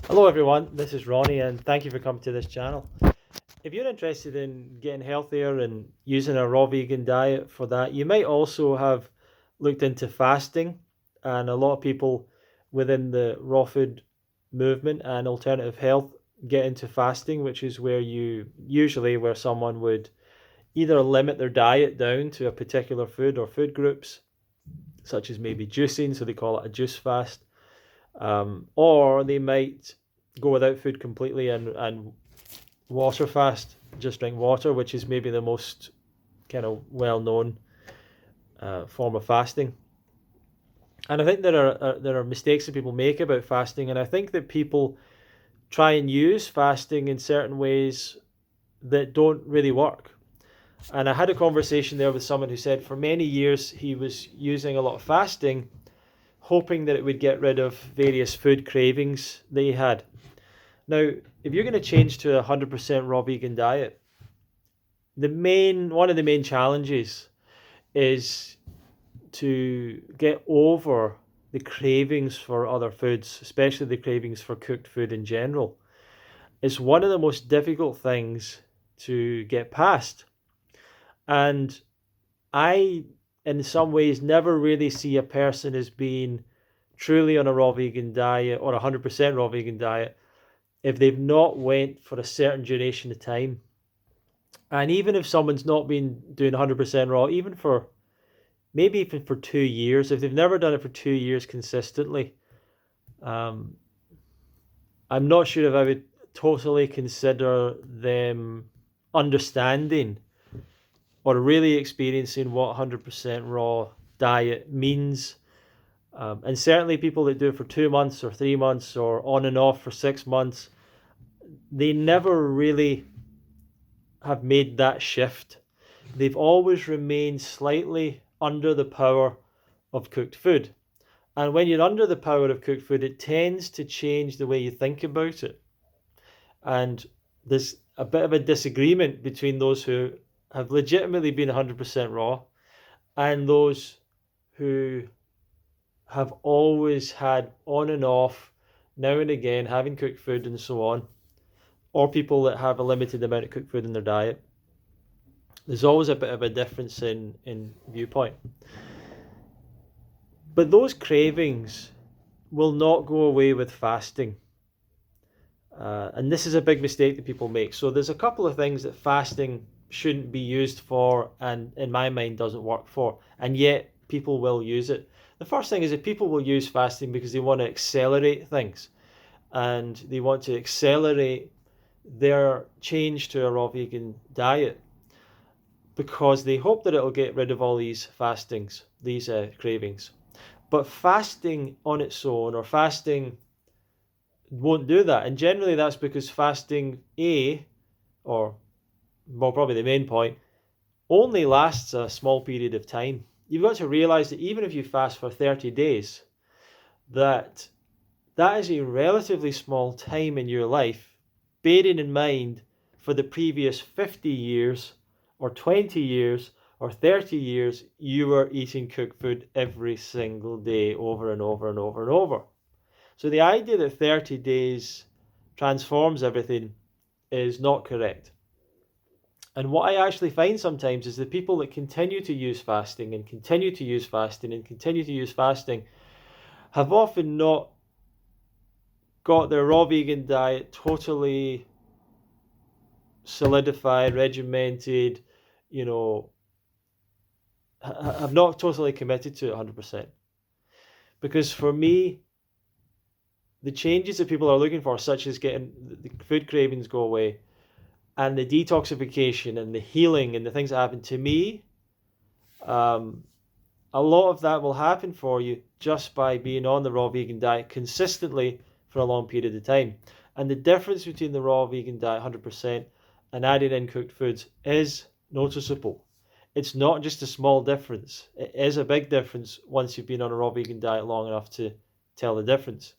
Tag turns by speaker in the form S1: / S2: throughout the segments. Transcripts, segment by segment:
S1: Hello everyone, this is Ronnie and thank you for coming to this channel. If you're interested in getting healthier and using a raw vegan diet for that, you might also have looked into fasting, and a lot of people within the raw food movement and alternative health get into fasting, which is where someone would either limit their diet down to a particular food or food groups, such as maybe juicing, so they call it a juice fast, or they might go without food completely and water fast, just drink water, which is maybe the most kind of well known form of fasting. And I think there are mistakes that people make about fasting, and I think that people try and use fasting in certain ways that don't really work. And I had a conversation there with someone who said for many years he was using a lot of fasting, hoping that it would get rid of various food cravings that he had. Now, if you're going to change to a 100% raw vegan diet, one of the main challenges is to get over the cravings for other foods, especially the cravings for cooked food in general. It's one of the most difficult things to get past. And I, in some ways, never really see a person as being truly on a raw vegan diet or a 100% raw vegan diet if they've not went for a certain duration of time. And even if someone's not been doing 100% raw, even for 2 years, if they've never done it for 2 years consistently, um, I'm not sure if I would totally consider them understanding or really experiencing what 100% raw diet means. And certainly people that do it for 2 months or 3 months or on and off for 6 months, they never really have made that shift. They've always remained slightly under the power of cooked food. And when you're under the power of cooked food, it tends to change the way you think about it. And there's a bit of a disagreement between those who have legitimately been 100% raw and those who have always had on and off, now and again, having cooked food and so on, or people that have a limited amount of cooked food in their diet. There's always a bit of a difference in viewpoint. But those cravings will not go away with fasting. And this is a big mistake that people make. So there's a couple of things that fasting shouldn't be used for, and in my mind doesn't work for, and yet people will use it. The first thing is that people will use fasting because they want to accelerate things, and they want to accelerate their change to a raw vegan diet because they hope that it'll get rid of all these cravings. But fasting on its own, or fasting won't do that. And generally that's because fasting, or well, probably the main point, only lasts a small period of time. You've got to realize that even if you fast for 30 days, that is a relatively small time in your life, bearing in mind for the previous 50 years or 20 years or 30 years, you were eating cooked food every single day over and over and over and over. So the idea that 30 days transforms everything is not correct. And what I actually find sometimes is the people that continue to use fasting and continue to use fasting and continue to use fasting have often not got their raw vegan diet totally solidified, regimented, you know, have not totally committed to it 100%. Because for me, the changes that people are looking for, such as getting the food cravings go away, and the detoxification and the healing and the things that happen to me, a lot of that will happen for you just by being on the raw vegan diet consistently for a long period of time. And the difference between the raw vegan diet 100% and adding in cooked foods is noticeable. It's not just a small difference. It is a big difference once you've been on a raw vegan diet long enough to tell the difference.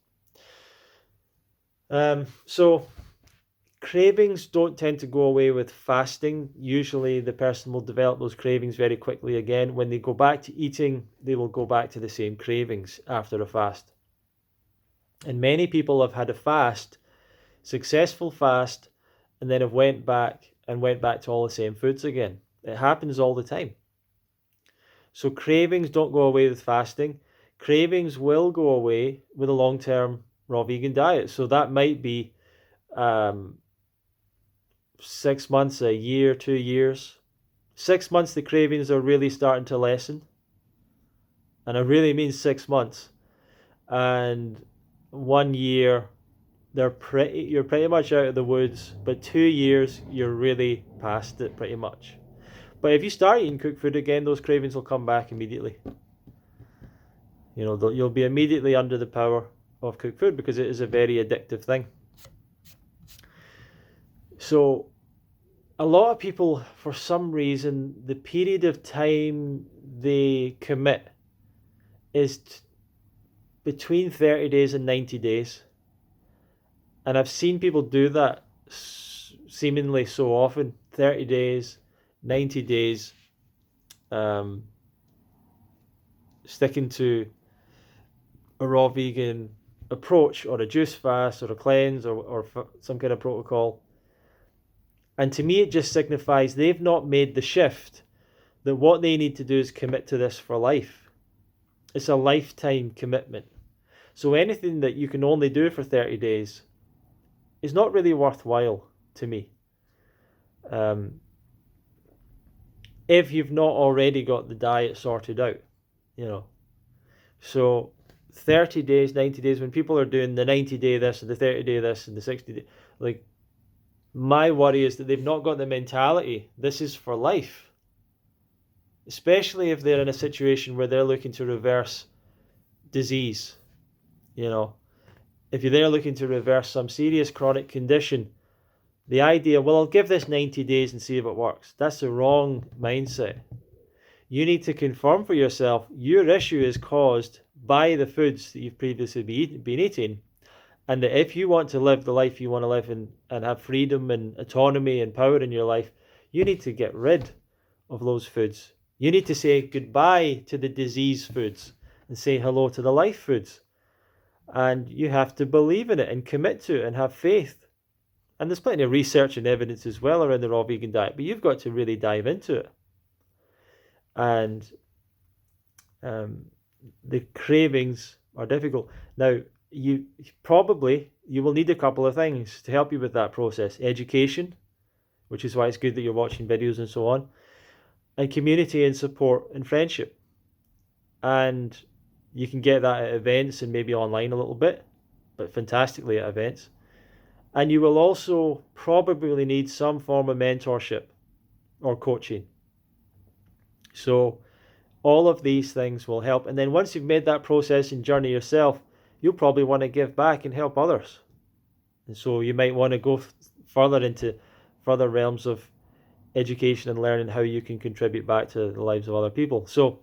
S1: So cravings don't tend to go away with fasting. Usually the person will develop those cravings very quickly again. When they go back to eating, they will go back to the same cravings after a fast. And many people have had a fast, successful fast, and then have went back to all the same foods again. It happens all the time. So cravings don't go away with fasting. Cravings will go away with a long-term raw vegan diet. So that might be 6 months, a year, 2 years. 6 months, the cravings are really starting to lessen. And I really mean 6 months. And 1 year, you're pretty much out of the woods. But 2 years, you're really past it pretty much. But if you start eating cooked food again, those cravings will come back immediately. You'll be immediately under the power of cooked food because it is a very addictive thing. So a lot of people, for some reason, the period of time they commit is between 30 days and 90 days. And I've seen people do that seemingly so often. 30 days, 90 days, sticking to a raw vegan approach or a juice fast or a cleanse or some kind of protocol. And to me, it just signifies they've not made the shift that what they need to do is commit to this for life. It's a lifetime commitment. So anything that you can only do for 30 days is not really worthwhile to me. If you've not already got the diet sorted out, So 30 days, 90 days, when people are doing the 90-day this and the 30-day this and the 60-day, like, my worry is that they've not got the mentality. This is for life. Especially if they're in a situation where they're looking to reverse disease. If you're there looking to reverse some serious chronic condition, the idea, well, I'll give this 90 days and see if it works. That's the wrong mindset. You need to confirm for yourself your issue is caused by the foods that you've previously been eating, and that if you want to live the life you want to live and have freedom and autonomy and power in your life, you need to get rid of those foods. You need to say goodbye to the disease foods and say hello to the life foods. And you have to believe in it and commit to it and have faith. And there's plenty of research and evidence as well around the raw vegan diet, but you've got to really dive into it. And the cravings are difficult. Now, you will need a couple of things to help you with that process. Education, which is why it's good that you're watching videos and so on, and community and support and friendship. And you can get that at events and maybe online a little bit, but fantastically at events. And you will also probably need some form of mentorship or coaching. So all of these things will help. And then once you've made that process and journey yourself, you'll probably want to give back and help others. And so you might want to go further into further realms of education and learning how you can contribute back to the lives of other people. So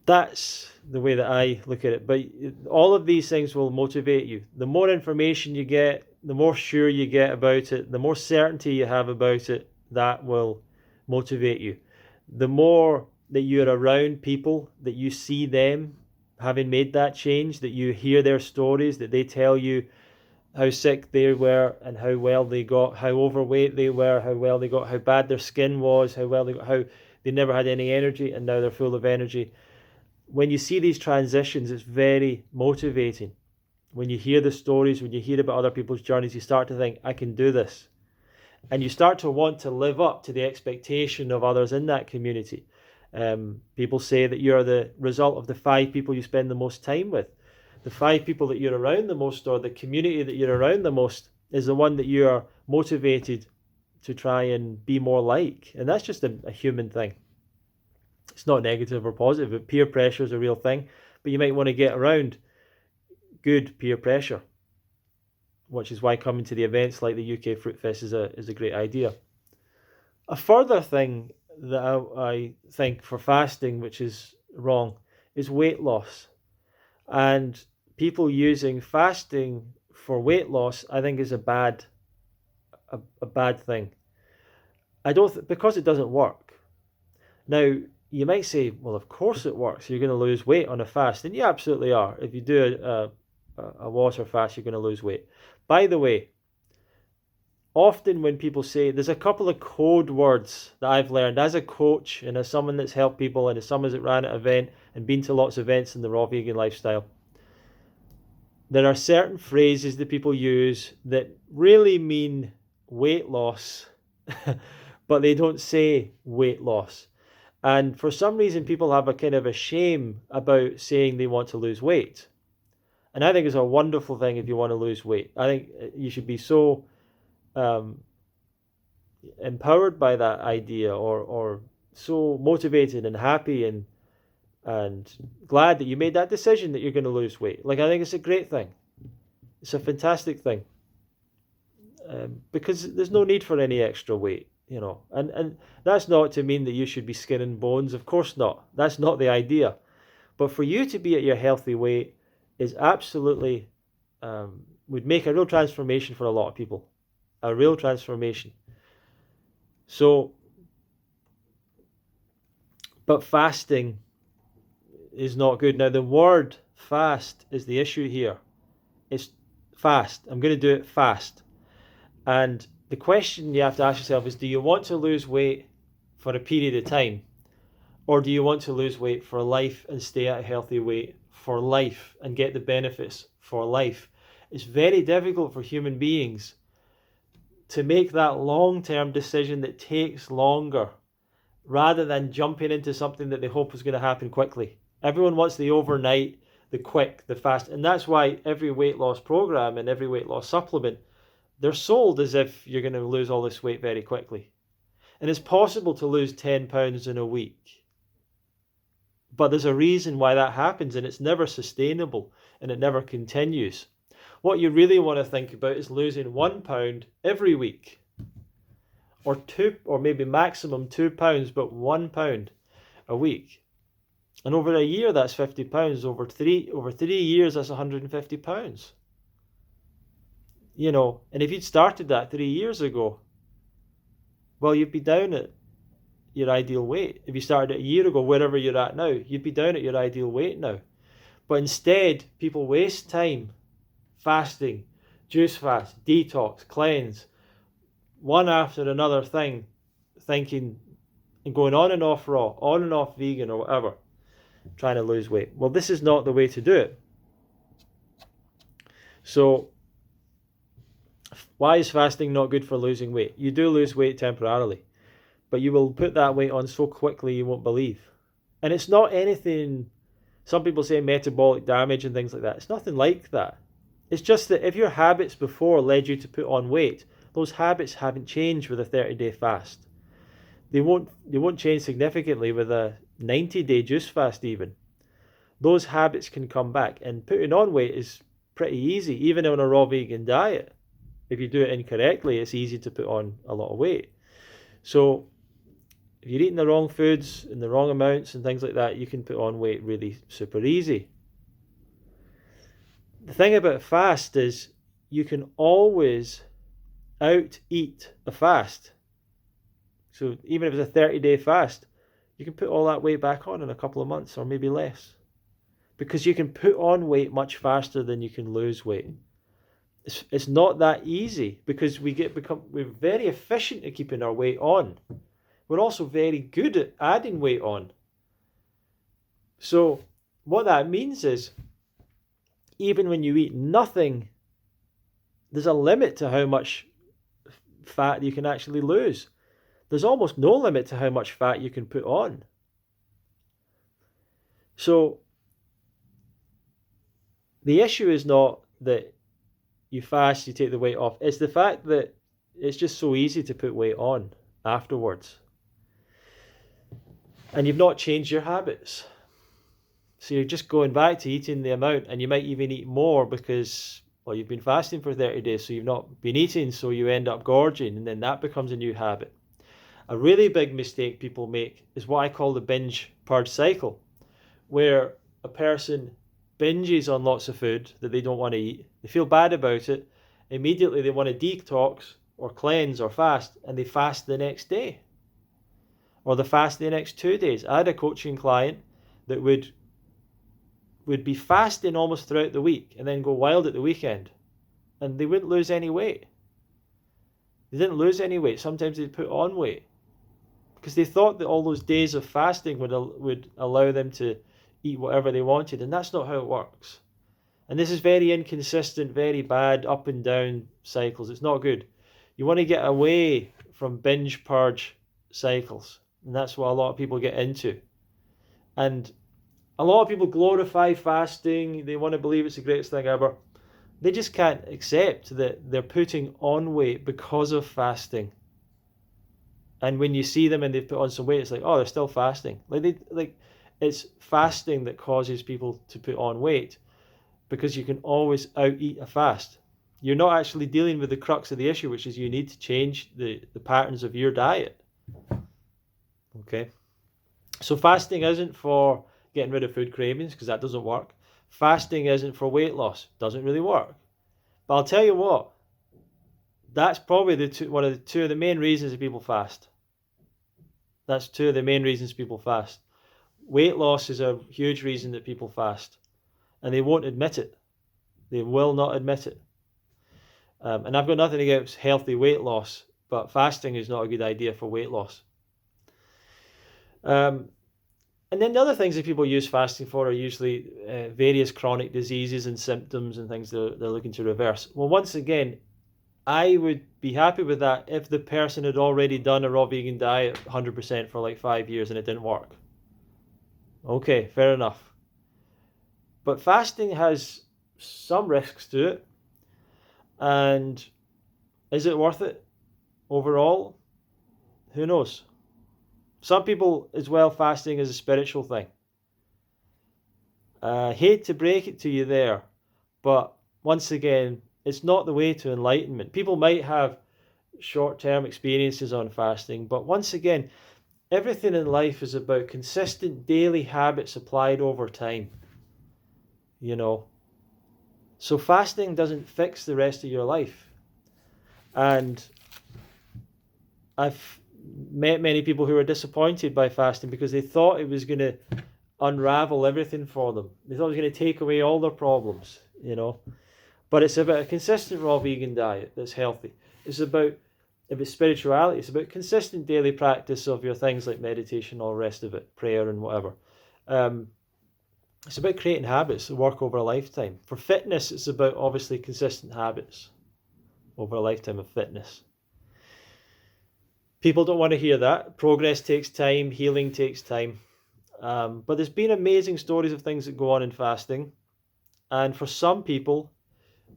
S1: that's the way that I look at it. But all of these things will motivate you. The more information you get, the more sure you get about it, the more certainty you have about it, that will motivate you. The more that you're around people, that you see them having made that change, that you hear their stories, that they tell you how sick they were and how well they got, how overweight they were, how well they got, how bad their skin was, how well they got, how they never had any energy and now they're full of energy. When you see these transitions, it's very motivating. When you hear the stories, when you hear about other people's journeys, you start to think, I can do this. And you start to want to live up to the expectation of others in that community. People say that you're the result of the 5 people you spend the most time with. The 5 people that you're around the most, or the community that you're around the most, is the one that you are motivated to try and be more like. And that's just a human thing. It's not negative or positive, but peer pressure is a real thing. But you might want to get around good peer pressure, which is why coming to the events like the UK Fruitfest is a great idea. A further thing that I think for fasting, which is wrong, is weight loss. And people using fasting for weight loss, I think, is a bad thing. Because it doesn't work. Now, you might say, well, of course it works. You're going to lose weight on a fast. And you absolutely are. If you do a water fast, you're going to lose weight. By the way, often when people say, there's a couple of code words that I've learned as a coach and as someone that's helped people and as someone that ran an event and been to lots of events in the raw vegan lifestyle. There are certain phrases that people use that really mean weight loss, but they don't say weight loss. And for some reason, people have a kind of a shame about saying they want to lose weight. And I think it's a wonderful thing if you want to lose weight. I think you should be so empowered by that idea, or so motivated and happy and glad that you made that decision that you're going to lose weight. Like, I think it's a great thing. It's a fantastic thing. Because there's no need for any extra weight, and that's not to mean that you should be skin and bones. Of course not. That's not the idea. But for you to be at your healthy weight is absolutely would make a real transformation for a lot of people. A real transformation. So, but fasting is not good. Now, the word fast is the issue here. It's fast. I'm going to do it fast. And the question you have to ask yourself is, do you want to lose weight for a period of time? Or do you want to lose weight for life and stay at a healthy weight for life and get the benefits for life? It's very difficult for human beings to make that long-term decision that takes longer rather than jumping into something that they hope is going to happen quickly. Everyone wants the overnight, the quick, the fast. And that's why every weight loss program and every weight loss supplement, they're sold as if you're going to lose all this weight very quickly. And it's possible to lose 10 pounds in a week. But there's a reason why that happens, and it's never sustainable and it never continues. What you really want to think about is losing 1 pound every week. Or 2, or maybe maximum 2 pounds, but 1 pound a week. And over a year, that's 50 pounds. Over 3 years, that's 150 pounds. And if you'd started that 3 years ago, well, you'd be down at your ideal weight. If you started it a year ago, wherever you're at now, you'd be down at your ideal weight now. But instead, people waste time fasting, juice fast, detox, cleanse, one after another thing, thinking and going on and off raw, on and off vegan or whatever, trying to lose weight. Well, this is not the way to do it. So, why is fasting not good for losing weight? You do lose weight temporarily, but you will put that weight on so quickly you won't believe. And it's not anything, some people say metabolic damage and things like that. It's nothing like that. It's just that if your habits before led you to put on weight, those habits haven't changed with a 30-day fast. They won't change significantly with a 90-day juice fast even. Those habits can come back, and putting on weight is pretty easy, even on a raw vegan diet. If you do it incorrectly, it's easy to put on a lot of weight. So if you're eating the wrong foods in the wrong amounts and things like that, you can put on weight really super easy. The thing about fast is you can always out-eat a fast. So even if it's a 30-day fast, you can put all that weight back on in a couple of months or maybe less. Because you can put on weight much faster than you can lose weight. It's not that easy because we're very efficient at keeping our weight on. We're also very good at adding weight on. So what that means is, even when you eat nothing, there's a limit to how much fat you can actually lose. There's almost no limit to how much fat you can put on. So the issue is not that you fast, you take the weight off. It's the fact that it's just so easy to put weight on afterwards. And you've not changed your habits. So you're just going back to eating the amount, and you might even eat more because, well, you've been fasting for 30 days, so you've not been eating, so you end up gorging, and then that becomes a new habit. A really big mistake people make is what I call the binge purge cycle, where a person binges on lots of food that they don't want to eat. They feel bad about it. Immediately they want to detox or cleanse or fast, and they fast the next day. or the fast the next 2 days. I had a coaching client that would be fasting almost throughout the week and then go wild at the weekend, and they wouldn't lose any weight. They didn't lose any weight. Sometimes they'd put on weight because they thought that all those days of fasting would allow them to eat whatever they wanted, and that's not how it works. And this is very inconsistent, very bad up and down cycles. It's not good. You want to get away from binge purge cycles, and that's what a lot of people get into. And a lot of people glorify fasting. They want to believe it's the greatest thing ever. They just can't accept that they're putting on weight because of fasting. And when you see them and they've put on some weight, it's like, oh, they're still fasting. It's fasting that causes people to put on weight, because you can always out-eat a fast. You're not actually dealing with the crux of the issue, which is you need to change the patterns of your diet. Okay? So fasting isn't for getting rid of food cravings, because that doesn't work. Fasting isn't for weight loss. Doesn't really work. But I'll tell you what, that's probably two of the main reasons that people fast. That's two of the main reasons people fast. Weight loss is a huge reason that people fast. And they won't admit it. They will not admit it. And I've got nothing against healthy weight loss, but fasting is not a good idea for weight loss. And then the other things that people use fasting for are usually various chronic diseases and symptoms and things they're looking to reverse. Well, once again, I would be happy with that if the person had already done a raw vegan diet 100% for like 5 years and it didn't work. Okay, fair enough. But fasting has some risks to it. And is it worth it overall? Who knows? Some people as well, fasting is a spiritual thing. I hate to break it to you there, but once again, it's not the way to enlightenment. People might have short-term experiences on fasting, but once again, everything in life is about consistent daily habits applied over time. You know, so fasting doesn't fix the rest of your life. And I've met many people who were disappointed by fasting because they thought it was going to unravel everything for them. They thought it was going to take away all their problems, you know. But it's about a consistent raw vegan diet that's healthy. It's about, if it's spirituality, it's about consistent daily practice of your things like meditation, all the rest of it, prayer and whatever. It's about creating habits that work over a lifetime. For fitness, it's about obviously consistent habits over a lifetime of fitness. People don't want to hear that. Progress takes time, healing takes time. But there's been amazing stories of things that go on in fasting. And for some people,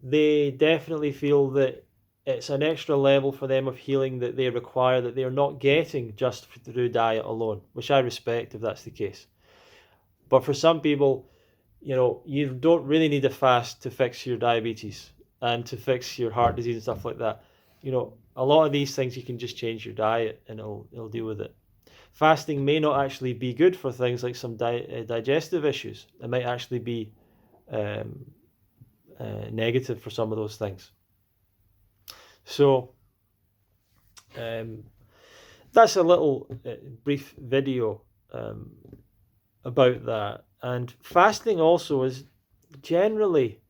S1: they definitely feel that it's an extra level for them of healing that they require that they're not getting just through diet alone, which I respect if that's the case. But for some people, you know, you don't really need a fast to fix your diabetes and to fix your heart disease and stuff like that. You know, a lot of these things you can just change your diet and it'll deal with it. Fasting may not actually be good for things like some digestive issues. It might actually be negative for some of those things. So that's a little brief video about that. And fasting also is generally,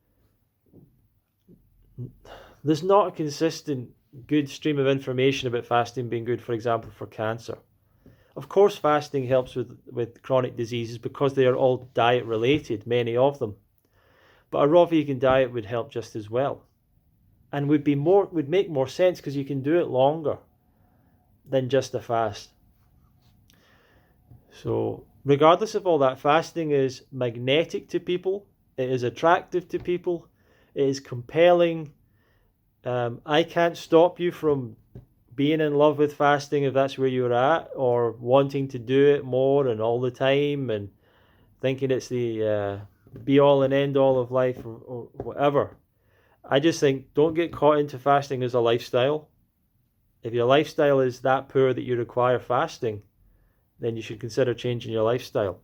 S1: there's not a consistent good stream of information about fasting being good, for example, for cancer. Of course, fasting helps with chronic diseases because they are all diet related, many of them. But a raw vegan diet would help just as well, and would make more sense because you can do it longer than just a fast. So regardless of all that, fasting is magnetic to people. It is attractive to people. It is compelling. I can't stop you from being in love with fasting if that's where you're at, or wanting to do it more and all the time and thinking it's the be all and end all of life or whatever. I just think don't get caught into fasting as a lifestyle. If your lifestyle is that poor that you require fasting, then you should consider changing your lifestyle.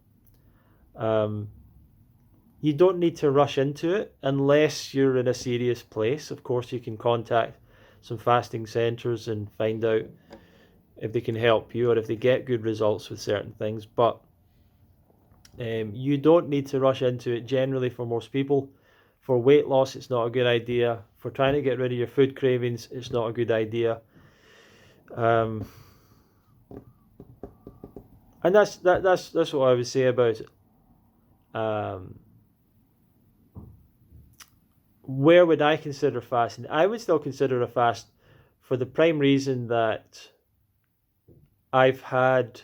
S1: You don't need to rush into it unless you're in a serious place. Of course, you can contact some fasting centres and find out if they can help you or if they get good results with certain things. But you don't need to rush into it generally for most people. For weight loss, it's not a good idea. For trying to get rid of your food cravings, it's not a good idea. Um, and that's what I would say about it. Where would I consider fasting? I would still consider a fast for the prime reason that I've had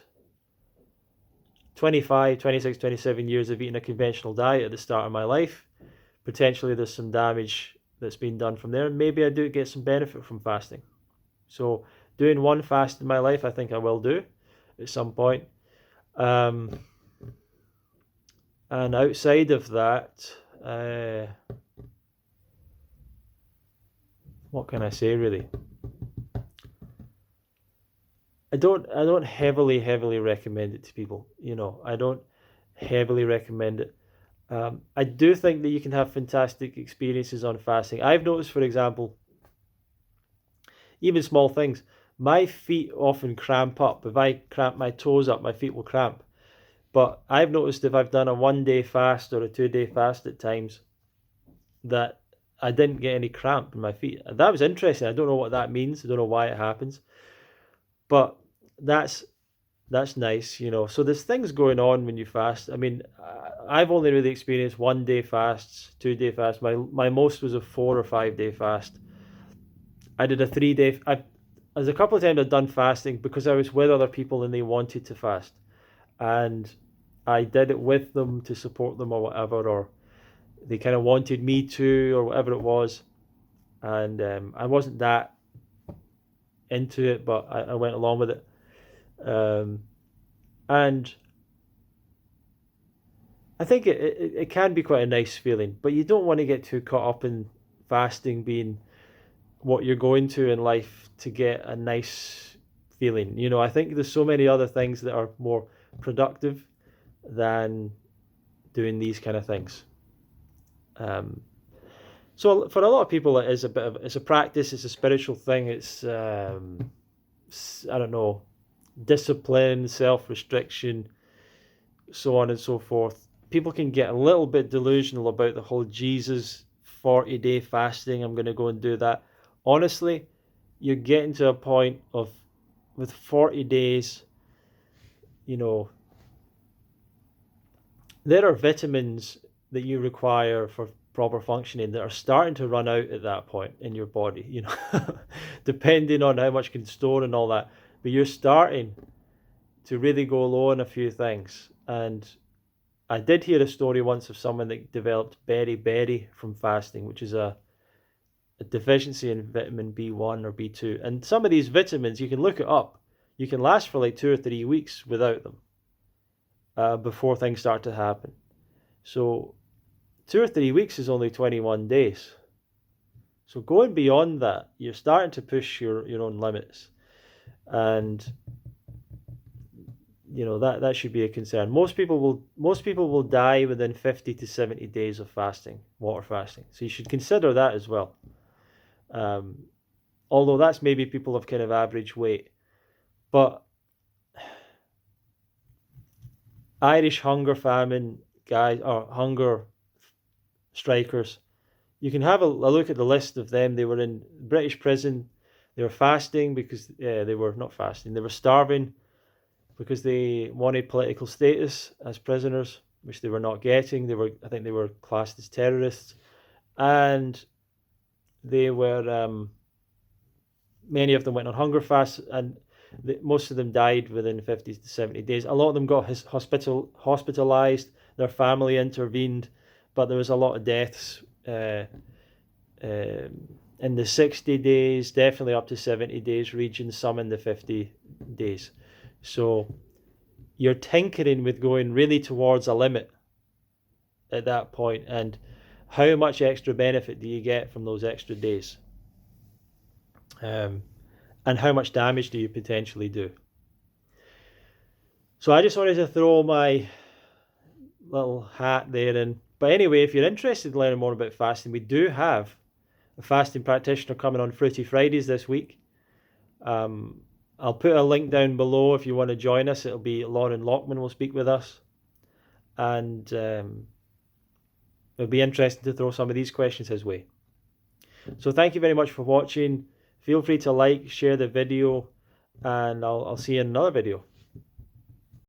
S1: 25, 26, 27 years of eating a conventional diet at the start of my life. Potentially there's some damage that's been done from there. Maybe I do get some benefit from fasting. So doing one fast in my life, I think I will do at some point. And outside of that, what can I say really? I don't heavily recommend it to people. I don't heavily recommend it. I do think that you can have fantastic experiences on fasting. I've noticed, for example, even small things. My feet often cramp up. If I cramp my toes up, my feet will cramp. But I've noticed if I've done a 1 day fast or a 2 day fast at times, that I didn't get any cramp in my feet. That was interesting. I don't know what that means. I don't know why it happens. But that's nice. So there's things going on when you fast. I mean, I've only really experienced 1 day fasts, 2 day fasts. My most was a 4 or 5 day fast. I did a 3 day. There's a couple of times I've done fasting because I was with other people and they wanted to fast, and I did it with them to support them or whatever, or they kind of wanted me to, or whatever it was, and I wasn't that into it, but I went along with it, and I think it can be quite a nice feeling, but you don't want to get too caught up in fasting being what you're going to in life to get a nice feeling. I think there's so many other things that are more productive than doing these kind of things. So for a lot of people, it's a practice, it's a spiritual thing. It's I don't know, discipline, self-restriction, so on and so forth. People can get a little bit delusional about the whole Jesus 40-day fasting. I'm going to go and do that. Honestly, you're getting to a point of, with 40 days, there are vitamins that you require for proper functioning that are starting to run out at that point in your body, depending on how much you can store and all that. But you're starting to really go low on a few things. And I did hear a story once of someone that developed beriberi from fasting, which is a deficiency in vitamin B1 or B2. And some of these vitamins, you can look it up. You can last for like 2 or 3 weeks without them before things start to happen. So 2 or 3 weeks is only 21 days. So going beyond that, you're starting to push your own limits. And that should be a concern. Most people will die within 50 to 70 days of fasting, water fasting. So you should consider that as well. Although that's maybe people of kind of average weight. But Irish hunger famine guys, or hunger strikers, you can have a look at the list of them. They were in British prison. They were fasting because they were not fasting. They were starving because they wanted political status as prisoners, which they were not getting. I think they were classed as terrorists, and they were many of them went on hunger fasts, and most of them died within 50 to 70 days. A lot of them got hospitalized. Their family intervened, but there was a lot of deaths in the 60 days, definitely up to 70 days region, some in the 50 days. So you're tinkering with going really towards a limit at that point, and how much extra benefit do you get from those extra days? And how much damage do you potentially do? So I just wanted to throw my little hat there in. But anyway, if you're interested in learning more about fasting, we do have a fasting practitioner coming on Fruity Fridays this week. I'll put a link down below if you want to join us. It'll be Lauren Lockman will speak with us, and it'll be interesting to throw some of these questions his way. So thank you very much for watching. Feel free to like, share the video, and I'll see you in another video.